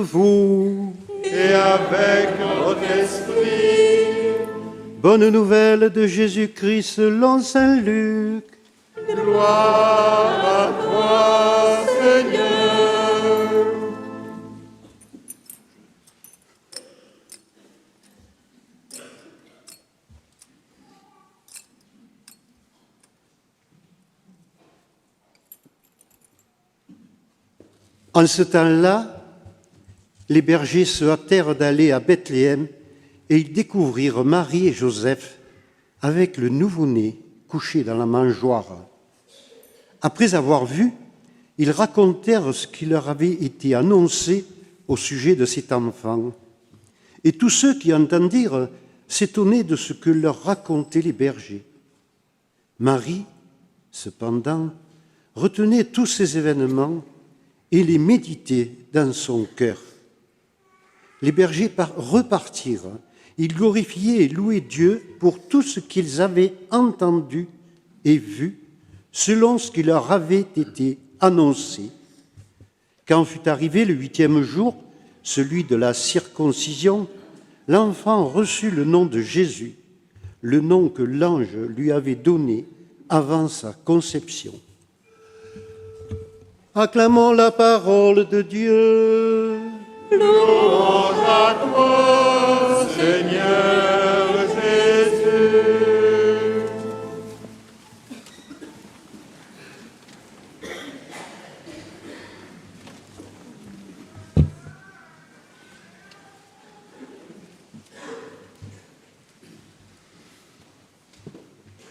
vous et avec votre esprit. Bonne nouvelle de Jésus-Christ selon saint Luc. Gloire à toi, Seigneur. En ce temps-là, les bergers se hâtèrent d'aller à Bethléem et ils découvrirent Marie et Joseph avec le nouveau-né couché dans la mangeoire. Après avoir vu, ils racontèrent ce qui leur avait été annoncé au sujet de cet enfant. Et tous ceux qui entendirent s'étonnaient de ce que leur racontaient les bergers. Marie, cependant, retenait tous ces événements et les méditait dans son cœur. Les bergers repartirent. Ils glorifiaient et louaient Dieu pour tout ce qu'ils avaient entendu et vu, selon ce qui leur avait été annoncé. Quand fut arrivé le 8e jour, celui de la circoncision, l'enfant reçut le nom de Jésus, le nom que l'ange lui avait donné avant sa conception. Acclamons la parole de Dieu. Louange à toi, Seigneur Jésus.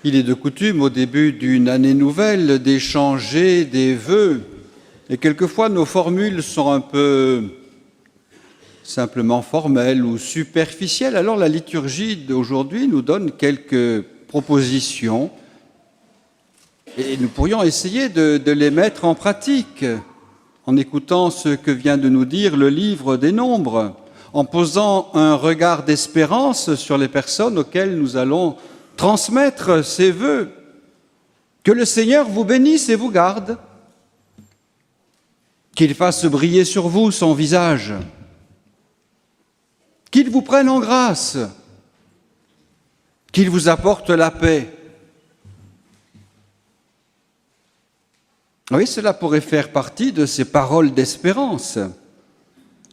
Il est de coutume, au début d'une année nouvelle, d'échanger des vœux. Et quelquefois, nos formules sont un peu simplement formelles ou superficielles. Alors, la liturgie d'aujourd'hui nous donne quelques propositions et nous pourrions essayer de les mettre en pratique en écoutant ce que vient de nous dire le livre des Nombres, en posant un regard d'espérance sur les personnes auxquelles nous allons transmettre ces vœux. Que le Seigneur vous bénisse et vous garde. Qu'il fasse briller sur vous son visage, qu'il vous prenne en grâce, qu'il vous apporte la paix. Oui, cela pourrait faire partie de ces paroles d'espérance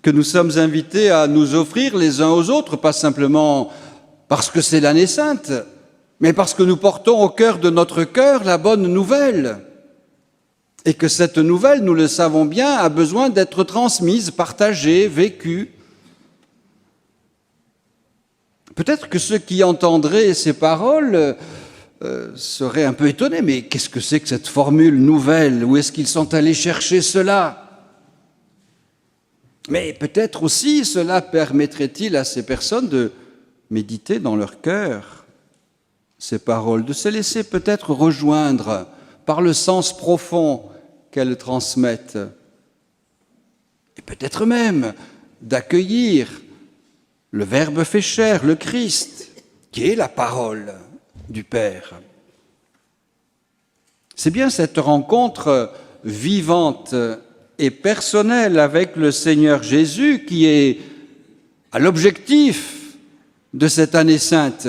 que nous sommes invités à nous offrir les uns aux autres, pas simplement parce que c'est l'année sainte, mais parce que nous portons au cœur de notre cœur la bonne nouvelle. Et que cette nouvelle, nous le savons bien, a besoin d'être transmise, partagée, vécue. Peut-être que ceux qui entendraient ces paroles seraient un peu étonnés. Mais qu'est-ce que c'est que cette formule nouvelle? Où est-ce qu'ils sont allés chercher cela? Mais peut-être aussi cela permettrait-il à ces personnes de méditer dans leur cœur ces paroles, de se laisser peut-être rejoindre par le sens profond qu'elles transmettent, et peut-être même d'accueillir le Verbe fait chair, le Christ, qui est la parole du Père. C'est bien cette rencontre vivante et personnelle avec le Seigneur Jésus qui est à l'objectif de cette année sainte.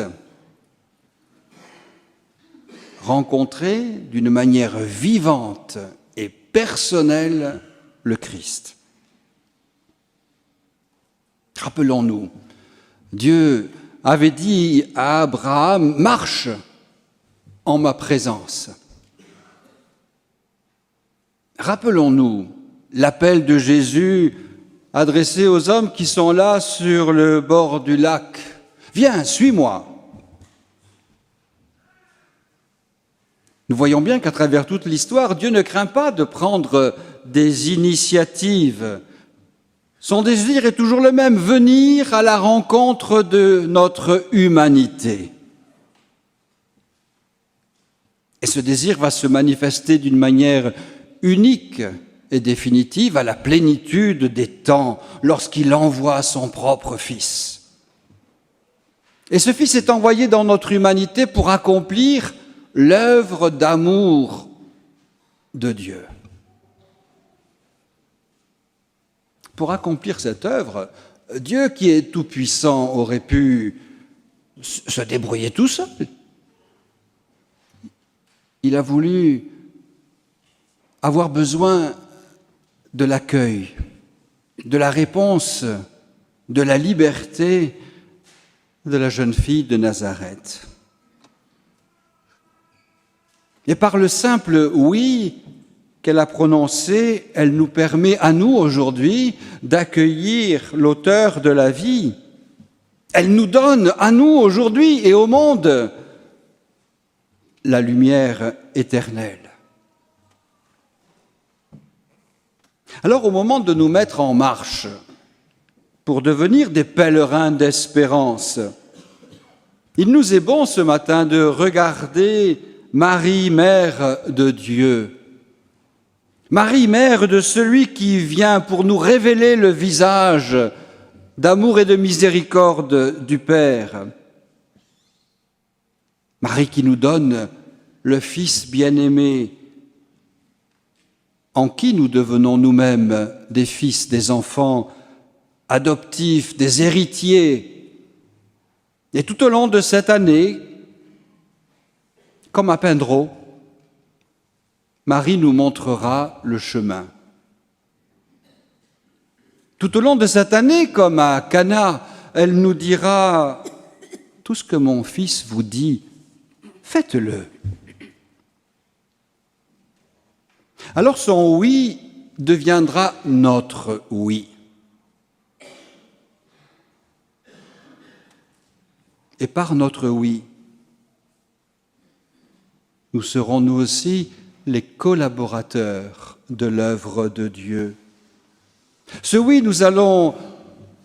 Rencontrer d'une manière vivante et personnelle le Christ. Rappelons-nous, Dieu avait dit à Abraham, « Marche en ma présence ». Rappelons-nous l'appel de Jésus adressé aux hommes qui sont là sur le bord du lac. « Viens, suis-moi ». Nous voyons bien qu'à travers toute l'histoire, Dieu ne craint pas de prendre des initiatives. Son désir est toujours le même, venir à la rencontre de notre humanité. Et ce désir va se manifester d'une manière unique et définitive à la plénitude des temps, lorsqu'il envoie son propre Fils. Et ce Fils est envoyé dans notre humanité pour accomplir l'œuvre d'amour de Dieu. Pour accomplir cette œuvre, Dieu qui est tout-puissant aurait pu se débrouiller tout seul. Il a voulu avoir besoin de l'accueil, de la réponse, de la liberté de la jeune fille de Nazareth. Et par le simple « oui » qu'elle a prononcé, elle nous permet à nous aujourd'hui d'accueillir l'auteur de la vie. Elle nous donne à nous aujourd'hui et au monde la lumière éternelle. Alors au moment de nous mettre en marche pour devenir des pèlerins d'espérance, il nous est bon ce matin de regarder Marie, Mère de Dieu. Marie, Mère de celui qui vient pour nous révéler le visage d'amour et de miséricorde du Père. Marie qui nous donne le Fils bien-aimé, en qui nous devenons nous-mêmes des fils, des enfants adoptifs, des héritiers. Et tout au long de cette année, comme à Pindreau, Marie nous montrera le chemin. Tout au long de cette année, comme à Cana, elle nous dira « Tout ce que mon fils vous dit, faites-le ». Alors son oui deviendra notre oui. Et par notre oui, nous serons nous aussi les collaborateurs de l'œuvre de Dieu. Ce oui, nous allons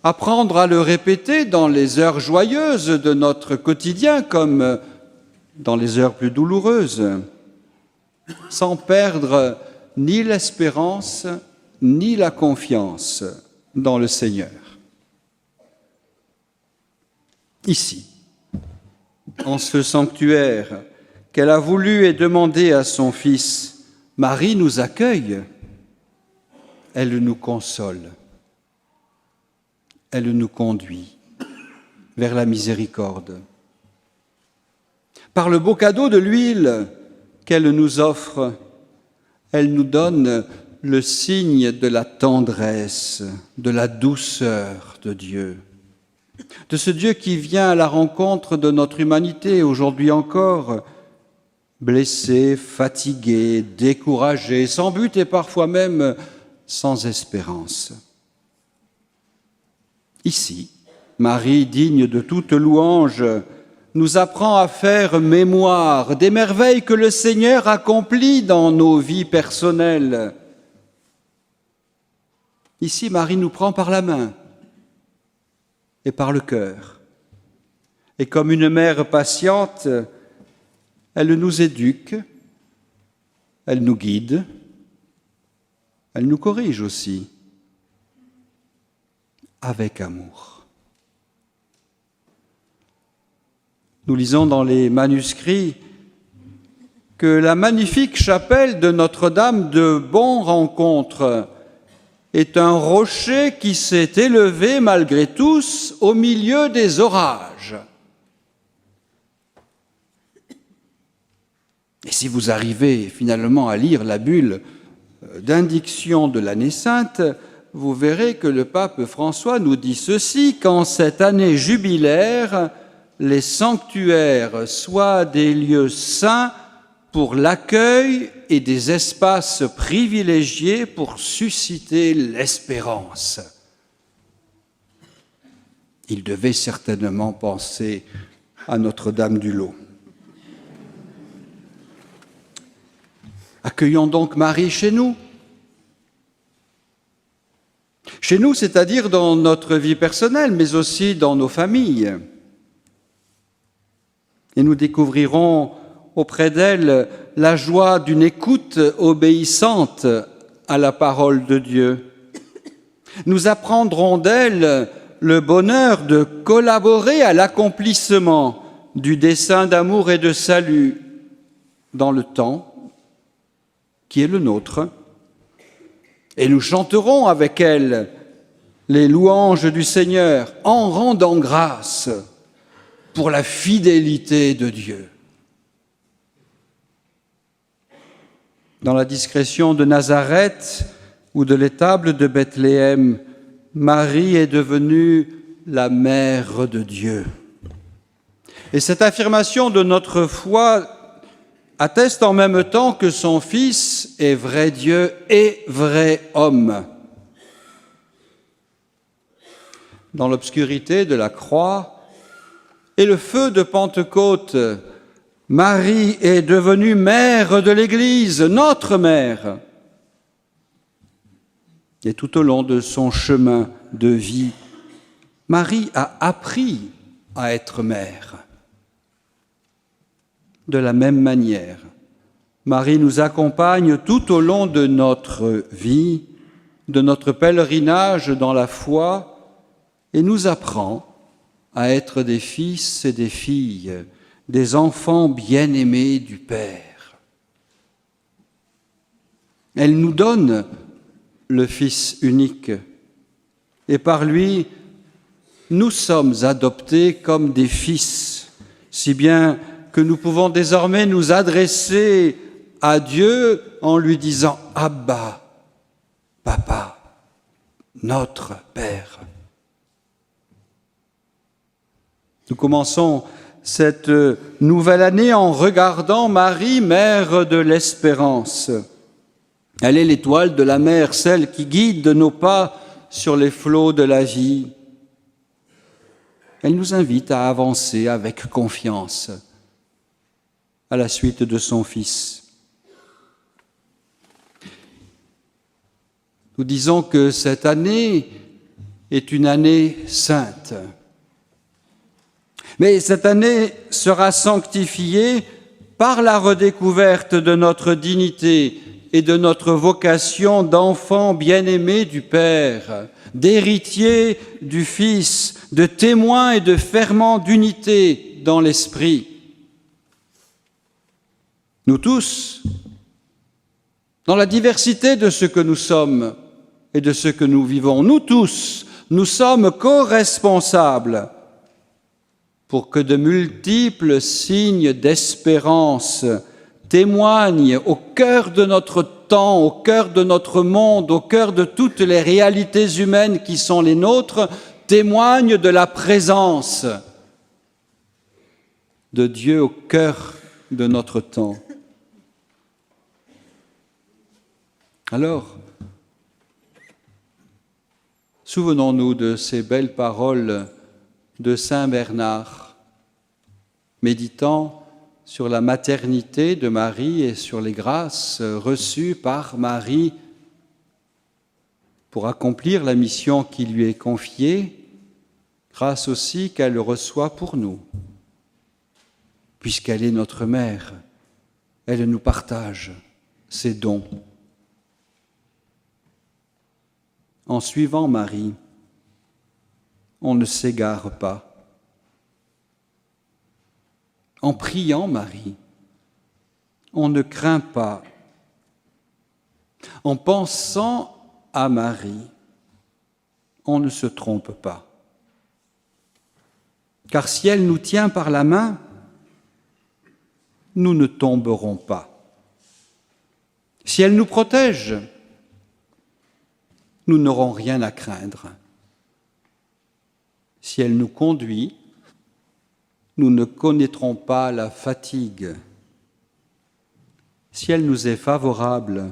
apprendre à le répéter dans les heures joyeuses de notre quotidien comme dans les heures plus douloureuses, sans perdre ni l'espérance ni la confiance dans le Seigneur. Ici, en ce sanctuaire qu'elle a voulu et demandé à son Fils, Marie nous accueille, elle nous console, elle nous conduit vers la miséricorde. Par le beau cadeau de l'huile qu'elle nous offre, elle nous donne le signe de la tendresse, de la douceur de Dieu, de ce Dieu qui vient à la rencontre de notre humanité aujourd'hui encore, blessé, fatigué, découragé, sans but et parfois même sans espérance. Ici, Marie, digne de toute louange, nous apprend à faire mémoire des merveilles que le Seigneur accomplit dans nos vies personnelles. Ici, Marie nous prend par la main et par le cœur. Et comme une mère patiente, elle nous éduque, elle nous guide, elle nous corrige aussi, avec amour. Nous lisons dans les manuscrits que la magnifique chapelle de Notre-Dame de Bon-Rencontre est un rocher qui s'est élevé malgré tous au milieu des orages. Et si vous arrivez finalement à lire la bulle d'indiction de l'année sainte, vous verrez que le pape François nous dit ceci: qu'en cette année jubilaire, les sanctuaires soient des lieux saints pour l'accueil et des espaces privilégiés pour susciter l'espérance. Il devait certainement penser à Notre-Dame-du-Lot. Accueillons donc Marie chez nous. Chez nous, c'est-à-dire dans notre vie personnelle, mais aussi dans nos familles. Et nous découvrirons auprès d'elle la joie d'une écoute obéissante à la parole de Dieu. Nous apprendrons d'elle le bonheur de collaborer à l'accomplissement du dessein d'amour et de salut dans le temps qui est le nôtre. Et nous chanterons avec elle les louanges du Seigneur en rendant grâce pour la fidélité de Dieu. Dans la discrétion de Nazareth ou de l'étable de Bethléem, Marie est devenue la mère de Dieu. Et cette affirmation de notre foi atteste en même temps que son Fils est vrai Dieu et vrai homme. Dans l'obscurité de la croix et le feu de Pentecôte, Marie est devenue mère de l'Église, notre mère. Et tout au long de son chemin de vie, Marie a appris à être mère. De la même manière, Marie nous accompagne tout au long de notre vie, de notre pèlerinage dans la foi, et nous apprend à être des fils et des filles, des enfants bien-aimés du Père. Elle nous donne le Fils unique, et par lui, nous sommes adoptés comme des fils, si bien que nous pouvons désormais nous adresser à Dieu en lui disant « Abba, Papa, notre Père ». Nous commençons cette nouvelle année en regardant Marie, mère de l'espérance. Elle est l'étoile de la mer, celle qui guide nos pas sur les flots de la vie. Elle nous invite à avancer avec confiance à la suite de son Fils. Nous disons que cette année est une année sainte. Mais cette année sera sanctifiée par la redécouverte de notre dignité et de notre vocation d'enfants bien-aimés du Père, d'héritiers du Fils, de témoins et de ferments d'unité dans l'Esprit. Nous tous, dans la diversité de ce que nous sommes et de ce que nous vivons, nous tous, nous sommes co-responsables pour que de multiples signes d'espérance témoignent au cœur de notre temps, au cœur de notre monde, au cœur de toutes les réalités humaines qui sont les nôtres, témoignent de la présence de Dieu au cœur de notre temps. Alors, souvenons-nous de ces belles paroles de Saint Bernard, méditant sur la maternité de Marie et sur les grâces reçues par Marie pour accomplir la mission qui lui est confiée, grâce aussi qu'elle reçoit pour nous, puisqu'elle est notre mère, elle nous partage ses dons. En suivant Marie, on ne s'égare pas. En priant Marie, on ne craint pas. En pensant à Marie, on ne se trompe pas. Car si elle nous tient par la main, nous ne tomberons pas. Si elle nous protège, nous n'aurons rien à craindre. Si elle nous conduit, nous ne connaîtrons pas la fatigue. Si elle nous est favorable,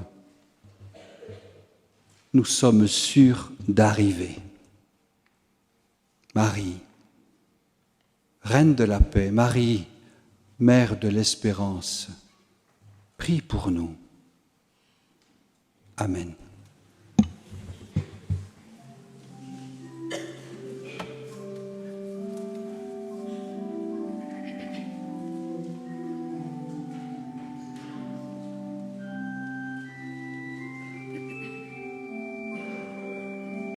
nous sommes sûrs d'arriver. Marie, Reine de la paix, Marie, Mère de l'espérance, prie pour nous. Amen.